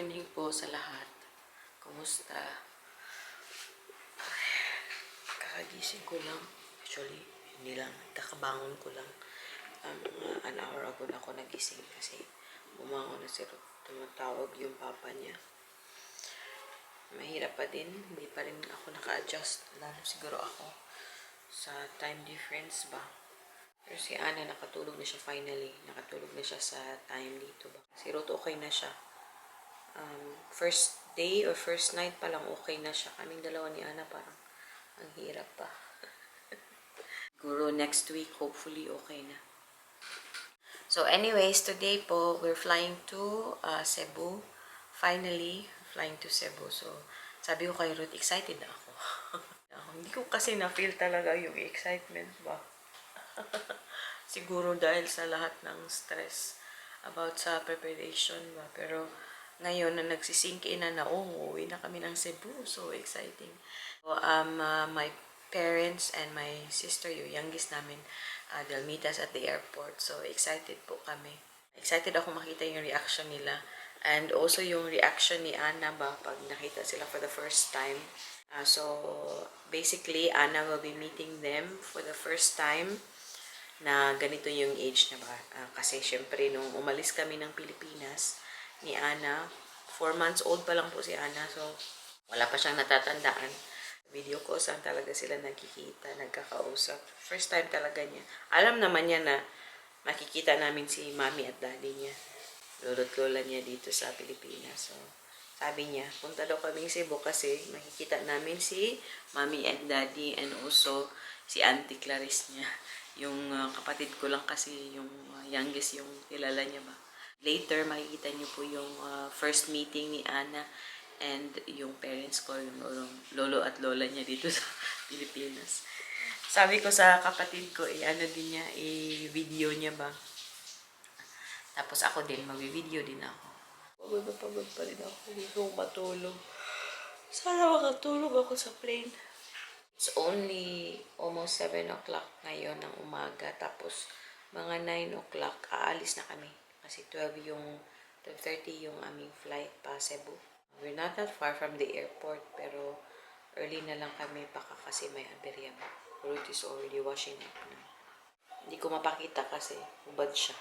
morning po sa lahat. Kumusta? Kakagising ko lang. Actually, hindi lang. Kakabangon ko lang. An hour ago na ako nagising kasi bumangon na si Ruth. Tumatawag yung papa niya. Mahirap pa din. Hindi pa rin ako naka-adjust. Lalo siguro ako sa time difference ba. Pero si Ana nakatulog na siya finally. Nakatulog na siya sa time dito ba. Si Ruth okay na siya. First day or first night pa lang okay na siya. Kaming dalawa ni Ana parang ang hirap pa. Siguro next week hopefully okay na. So anyways, today po we're flying to Cebu. Finally, flying to Cebu. So sabi ko kay Ruth, excited na ako. Hindi ko kasi na-feel talaga yung excitement ba. Siguro dahil sa lahat ng stress about sa preparation ba. Pero ngayon na nagsisink in na uuwi na kami ng Cebu. So exciting. So, my parents and my sister, yung youngest namin, they'll meet us at the airport. So excited po kami. Excited ako makita yung reaction nila. And also yung reaction ni Ana ba pag nakita sila for the first time. So basically, Ana will be meeting them for the first time na ganito yung age na ba. Kasi syempre nung umalis kami ng Pilipinas ni Ana, 4 months old pa lang po si Ana. So wala pa siyang natatandaan. Video calls lang talaga sila nagkikita, nagkakausap. First time talaga niya. Alam naman niya na makikita namin si mommy at daddy niya. Lolo't lola niya dito sa Pilipinas. So, sabi niya, punta daw kaming Cebu kasi makikita namin si mommy and daddy and also si Auntie Clarice niya. Yung kapatid ko lang kasi yung youngest yung kilala niya ba. Later, makikita niyo po yung first meeting ni Ana and yung parents ko, yung lolo at lola niya dito sa Pilipinas. Sabi ko sa kapatid ko, ano din niya, i-video niya ba. Tapos ako din, mag-video din ako. Pagod na pagod pa rin ako. Hindi ko matulog. Sana makatulog ako sa plane. It's only almost 7 o'clock ngayon ng umaga. Tapos mga 9 o'clock, aalis na kami. Kasi 12:30 yung aming flight pa Cebu. We're not that far from the airport, pero early na lang kami baka kasi may aberya pa. Ruth is already washing up na. Hindi ko mapakita kasi ubad siya.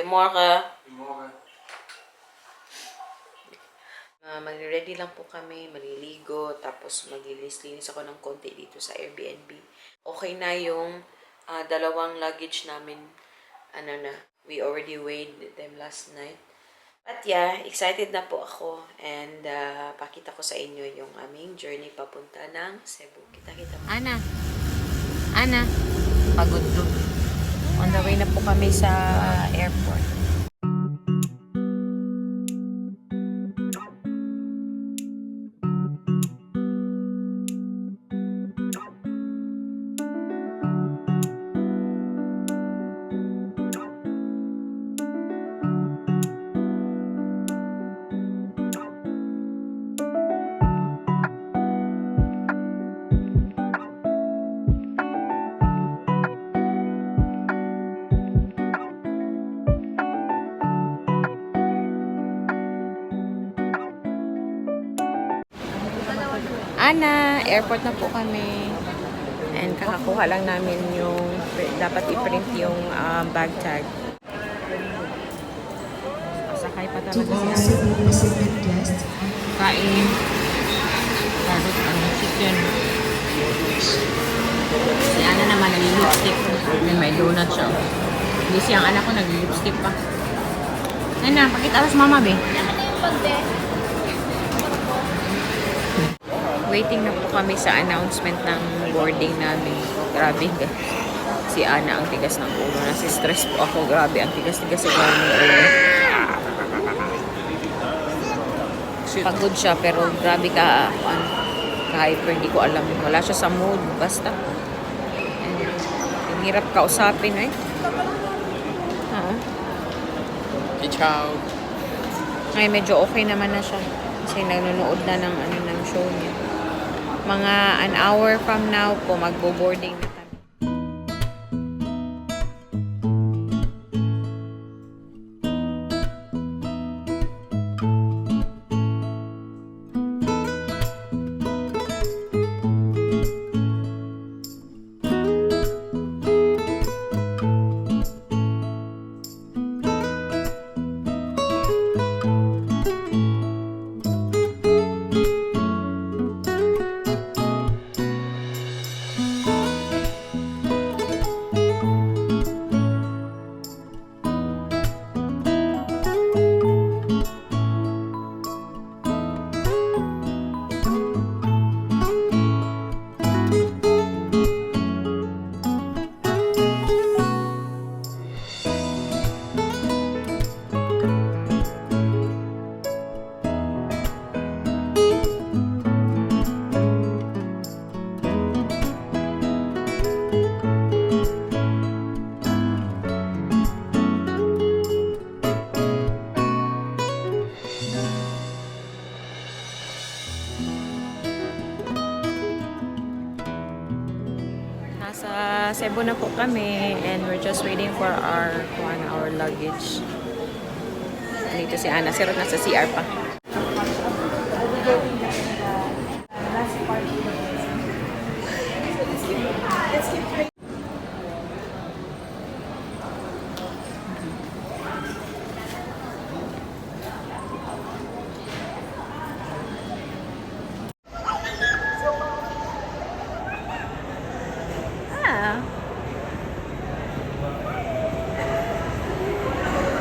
More ka. Mag-ready lang po kami, maliligo, tapos maglilis-linis ako ng konti dito sa Airbnb. Okay na yung dalawang luggage namin. We already weighed them last night. But yeah, excited na po ako and pakita ko sa inyo yung aming journey papunta ng Cebu. Kita-kita mo. Ana, pagod doon. On the way na po kami sa airport. Ana, airport na po kami. And kakakuha lang namin yung dapat i-print yung bag tag. Sakay pa talaga si Ana. Kain. Carrot, chicken. Si Ana naman nag-lipstick. May donut siya. Hindi siyang anak ko nag-lipstick pa. Ana, pakita sa mama, be. Waiting na po kami sa announcement ng boarding namin. Grabe, si Ana ang tigas ng ulo. Nasi-stress po ako. Grabe, ang tigas-tigas ng ulo. Pagod siya, pero grabe ka, ka-hyper, hindi ko alam. Wala siya sa mood, basta. Ang hirap kausapin, eh. Ciao. Ay, medyo okay naman na siya. Kasi nanonood na ng show niya. Mga an hour from now po, magbo-boarding na kami. Sa Cebu na po kami and we're just waiting for our luggage. Dito si Ana, sirot na sa CR pa.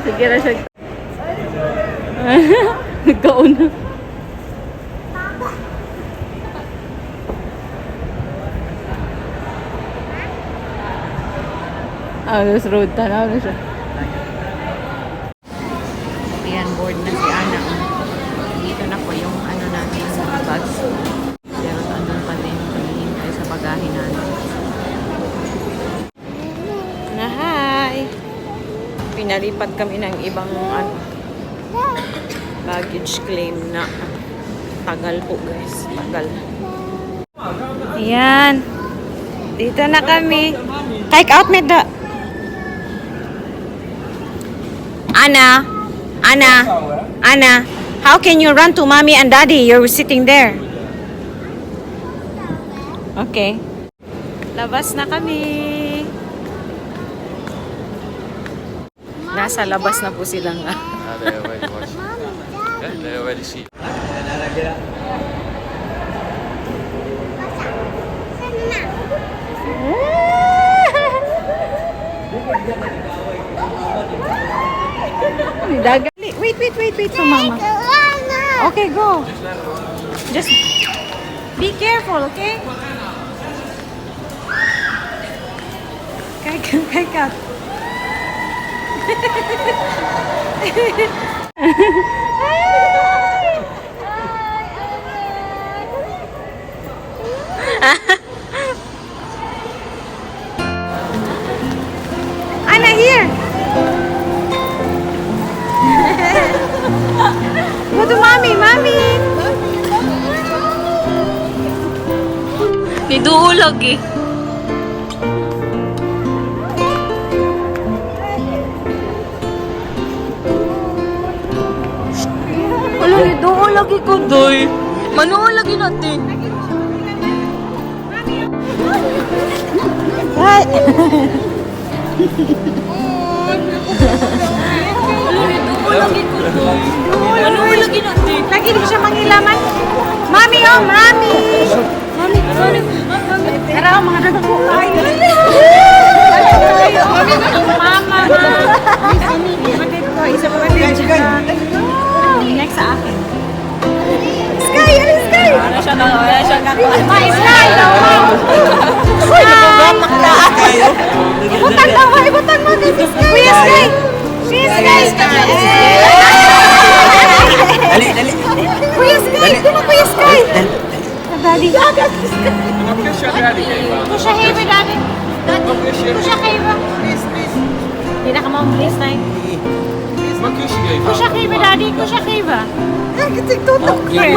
Sige na siya. Nagkauna. This road, tanaw na siya. Ayan, board na si Ana. Dito na po yung ano natin sa bags. Pero andun pa din hinihintay sa bagahe natin. Na hi! Pinalipat kami ng ibang baggage claim na tagal po guys, tagal. Ayan, dito na kami. Take out me the Anna, how can you run to mommy and daddy? You're sitting there. Okay, labas na kami. Nasa labas na po silang They already watching. Yeah, they already see. Wait for mama. Okay, go. Just be careful, okay? Kay kat. Anna, here. Go to mommy. Niduulag eh. Wala, niduulag lagi ko, doy. Manuol lagi natin. Hi. Lagi ko doy. Manuol lagi natin. Lagi di siya mangilaman. Mami, oh, mami. Mami. Tara, mga dadako kayo. Mama. Isa pa next sa akin. Sky! Wala siya kakuha. Sky! Uy, nakugamak na kayo. Ibutan mo din si Sky. Kuya Sky! Dali. Kuya Sky! Duma Kuya Sky! Daddy. Kusha Heva, Daddy. Kusha Heva. Hindi na ka please, Nay. Kusha Heva, Daddy. Kusha Heva. Tutok ko eh.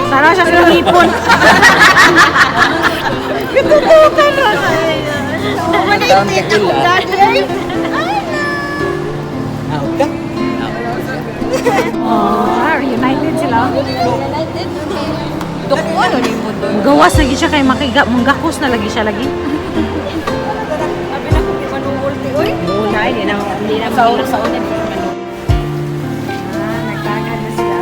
Sana siya sa hipon. Tutukan na. Manaitik ako dati. Reunited sila. Doko ano ni mo doon? Gawas lagi siya kay manggakos na lagi siya lagi. Sabi na kung manungulti oy. Muna hindi na sa una nagtagad na sila.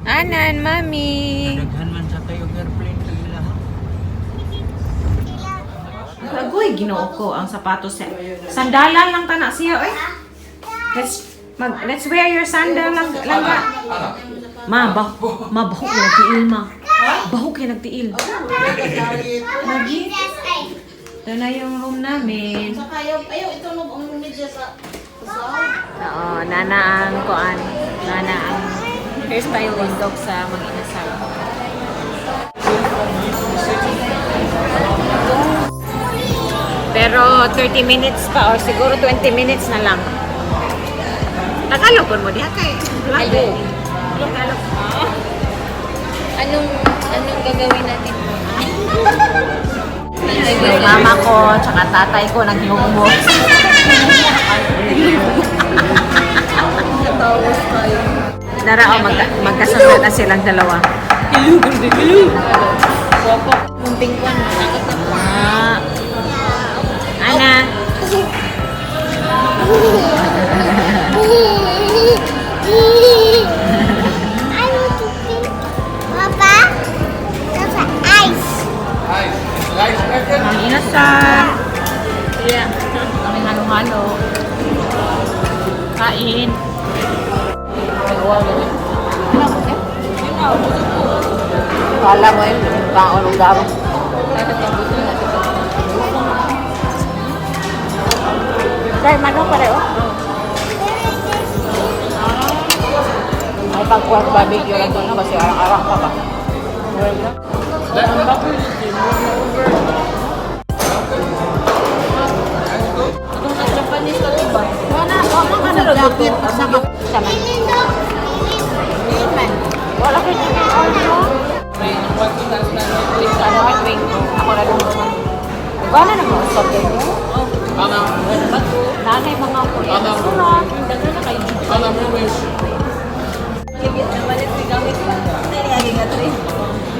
Anan, mami. Daghan man sa kayo airplane nila. Agoy, ginoo ko ang sapatos niya. Sandalan lang tana siya, oy. Let's wear your sandal lang ga. Bahok na nagtiil, ma. Bahok na nagtiil. Lagi. Ito na yung room namin. Saka ayaw itunog ang media sa Oo, nana ang kuan. Nana ang hairstylist dog sa mga inasal. Pero 30 minutes pa or siguro 20 minutes na lang. Tagalog mo diha kay. Tagalog. Anong gagawin natin? Yung mama ko, tsaka tatay ko naghihumog. Narao, magkasunod na silang dalawa. Munting kwan. Ah. Ana. Papa, that's ice. Ang inasal. Yeah. Kami halo-halo. Kain. Kala mo yun, kaon ng gawang. Dahil manok pareho. May pagkuhan barbecue lang doon na kasi arang-arang pa ba? Wala ka nag-jacket at saka saman. Wala ka nag-jacket. Ako na lang naman. Wala na mga stop din mo. Nanay mga kuya.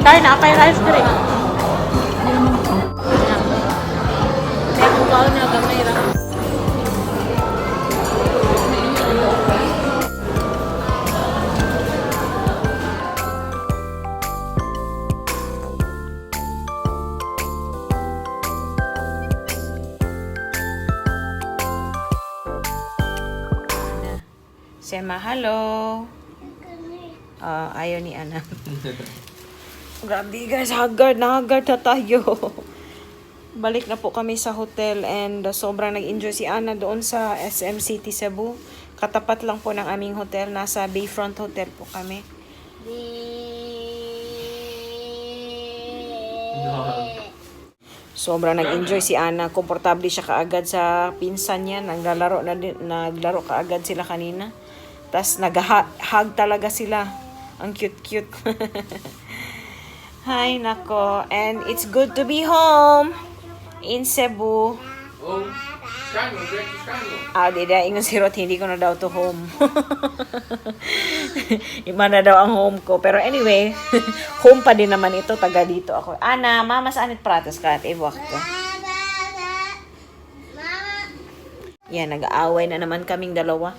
Tayo na kay rice drink. Sema hello. Ayaw ni Ana. Grabe guys, haggard na tayo. Balik na po kami sa hotel and sobrang nag-enjoy si Ana doon sa SM City Cebu. Katapat lang po ng aming hotel. Nasa Bayfront Hotel po kami. Sobrang nag-enjoy si Ana. Komportable siya kaagad sa pinsan niya. Naglaro kaagad sila kanina. Tapos nag-hug talaga sila. Ang cute-cute. Hi, nako. And it's good to be home in Cebu. Dida, ingon si Rot, hindi ko na daw to home. Iba na daw ang home ko. Pero anyway, home pa din naman ito. Taga dito ako. Ana, mama, saan it pratos ka at iwak ko? Yan, nag-aaway na naman kaming dalawa.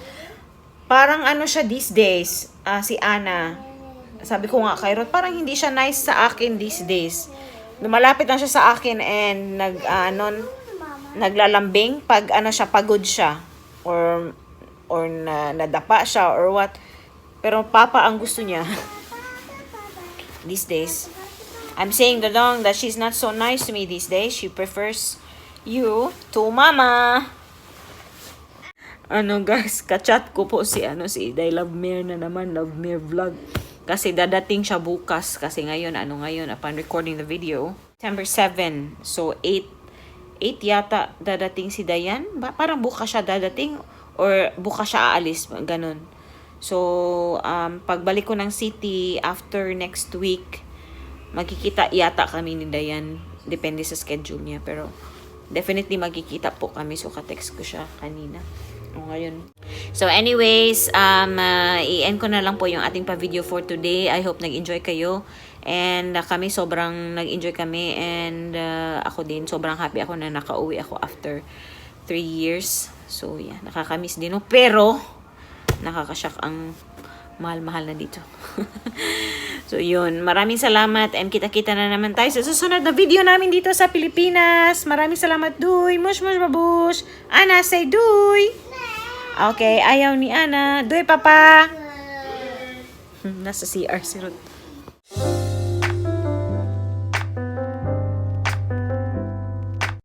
Parang ano siya these days, si Ana. Sabi ko nga kay Rod, parang hindi siya nice sa akin these days. Lumalapit lang siya sa akin and naglalambing pag siya, pagod siya or nadapa siya or what. Pero papa ang gusto niya these days. I'm saying that she's not so nice to me these days. She prefers you to mama. Guys, kachat ko po si Iday Lovemere na naman, Lovemere Vlog. Kasi dadating siya bukas kasi ngayon upon recording the video, September 7. So 8 yata dadating si Dayan. Parang bukas siya dadating or bukas siya aalis, ganun. So pagbalik ko ng city after next week, magkikita yata kami ni Dayan. Depende sa schedule niya, pero definitely magkikita po kami. So ka-text ko siya kanina. Ngayon. So anyways, i-end ko na lang po yung ating pa-video for today. I hope nag-enjoy kayo. And kami sobrang nag-enjoy kami. And ako din, sobrang happy ako na nakauwi ako after 3 years. So yeah, nakakamiss din. Pero, nakakashock ang mahal-mahal na dito. So yun, maraming salamat. And kita-kita na naman tayo sa susunod na video namin dito sa Pilipinas. Maraming salamat, Duy. Mush, babush. Ana, say Duy. Okay, ayaw ni Ana. Doy, papa. Nasa CR si Ruth.